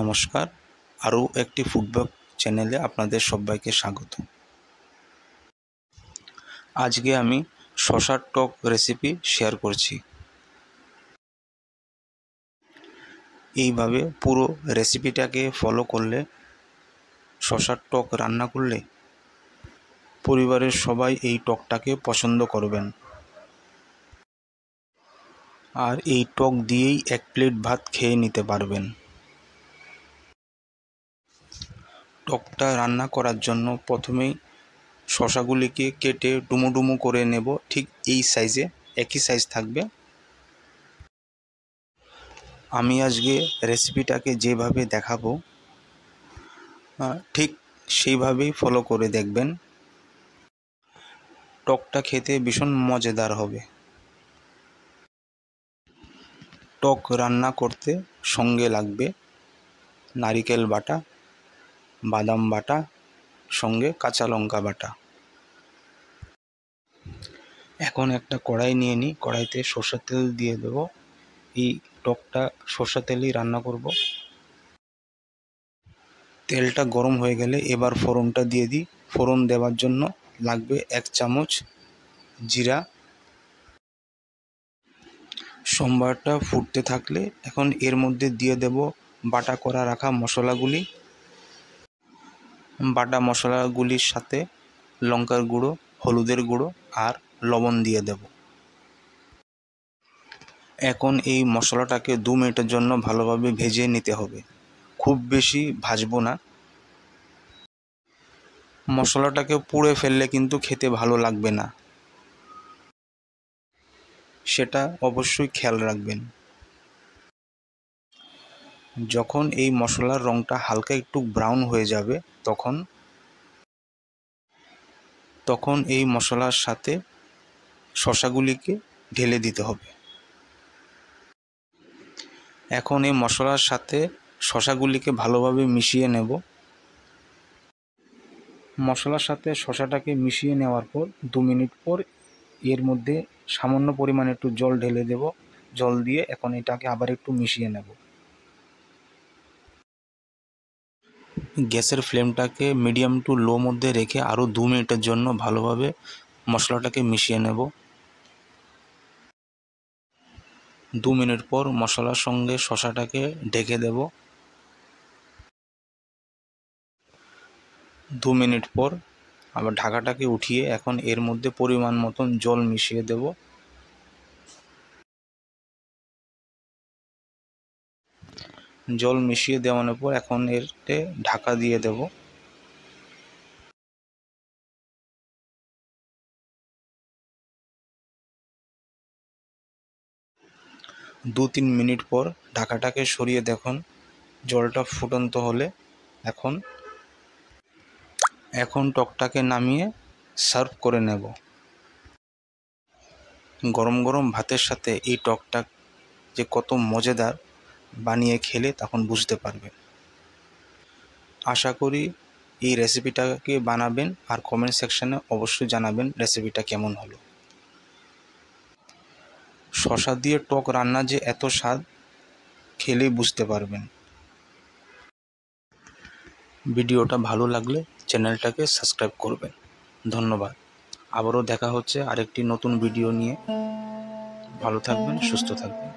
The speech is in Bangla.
নমস্কার, আরও একটি ফুডব্লগ চ্যানেলে আপনাদের সবাইকে স্বাগত। আজকে আমি শসার টক রেসিপি শেয়ার করছি। এইভাবে পুরো রেসিপিটাকে ফলো করলে শসার টক রান্না করলে পরিবারের সবাই এই টকটাকে পছন্দ করবেন। আর এই টক দিয়েই 1 প্লেট ভাত খেয়ে নিতে পারবেন। টকটা রান্না করার জন্য প্রথমেই শসাগুলিকে কেটে ডুমো ডুমো করে নেব, ঠিক এই সাইজে, একই সাইজ থাকবে। আমি আজকে রেসিপিটাকে যেভাবে দেখাবো ঠিক সেইভাবেই ফলো করে দেখবেন। টকটা খেতে ভীষণ মজাদার হবে। টক রান্না করতে সঙ্গে লাগবে নারিকেল বাটা, বাদাম বাটা, সঙ্গে কাঁচা লঙ্কা বাটা। এখন একটা কড়াই নিয়ে নিই, কড়াইতে সরষের তেল দিয়ে দেব। এই টকটা সরষের তেলেই রান্না করব। তেলটা গরম হয়ে গেলে এবার ফোড়নটা দিয়ে দিই। ফোড়ন দেওয়ার জন্য লাগবে 1 চামচ জিরা। সম্বারটা ফুটতে থাকলে এখন এর মধ্যে দিয়ে দেব বাটা করা রাখা মশলাগুলি। বাটা মশলাগুলির সাথে লঙ্কার গুঁড়ো, হলুদের গুঁড়ো আর লবণ দিয়ে দেব। এখন এই মশলাটাকে 2 মিনিটের জন্য ভালোভাবে ভেজে নিতে হবে। খুব বেশি ভাজবো না। মশলাটাকে পুড়ে ফেললে কিন্তু খেতে ভালো লাগবে না, সেটা অবশ্যই খেয়াল রাখবেন। যখন এই মশলার রঙটা হালকা একটু ব্রাউন হয়ে যাবে তখন এই মশলার সাথে শসাগুলিকে ঢেলে দিতে হবে। এখন এই মশলার সাথে শসাগুলিকে ভালোভাবে মিশিয়ে নেব। মশলার সাথে শসাটাকে মিশিয়ে নেওয়ার পর 2 মিনিট পর এর মধ্যে সামান্য পরিমাণে একটু জল ঢেলে দেব। জল দিয়ে এখন এটাকে আবার একটু মিশিয়ে নেব। গ্যাসের ফ্লেমটাকে মিডিয়াম টু লো মধ্যে রেখে আরও 2 মিনিটের জন্য ভালোভাবে মশলাটাকে মিশিয়ে নেব। 2 মিনিট পর মশলার সঙ্গে শসাটাকে ঢেকে দেব। 2 মিনিট পর আবার ঢাকাটাকে উঠিয়ে এখন এর মধ্যে পরিমাণ মতন জল মিশিয়ে দেব। জল মিশিয়ে দেওয়ানোর পর এখন এতে ঢাকা দিয়ে দেব। 2-3 মিনিট পর ঢাকাটাকে সরিয়ে দেখুন জলটা ফুটন্ত হলে এখন টকটাকে নামিয়ে সার্ভ করে নেব। গরম গরম ভাতের সাথে এই টকটা যে কত মজাদার, বানিয়ে খেলে তখন বুঝতে পারবেন। আশা করি এই রেসিপিটাকে বানাবেন আর কমেন্ট সেকশানে অবশ্যই জানাবেন রেসিপিটা কেমন হলো। শসা দিয়ে টক রান্না যে এত স্বাদ, খেলেই বুঝতে পারবেন। ভিডিওটা ভালো লাগলে চ্যানেলটাকে সাবস্ক্রাইব করবেন। ধন্যবাদ। আবারও দেখা হচ্ছে আরেকটি নতুন ভিডিও নিয়ে। ভালো থাকবেন, সুস্থ থাকবেন।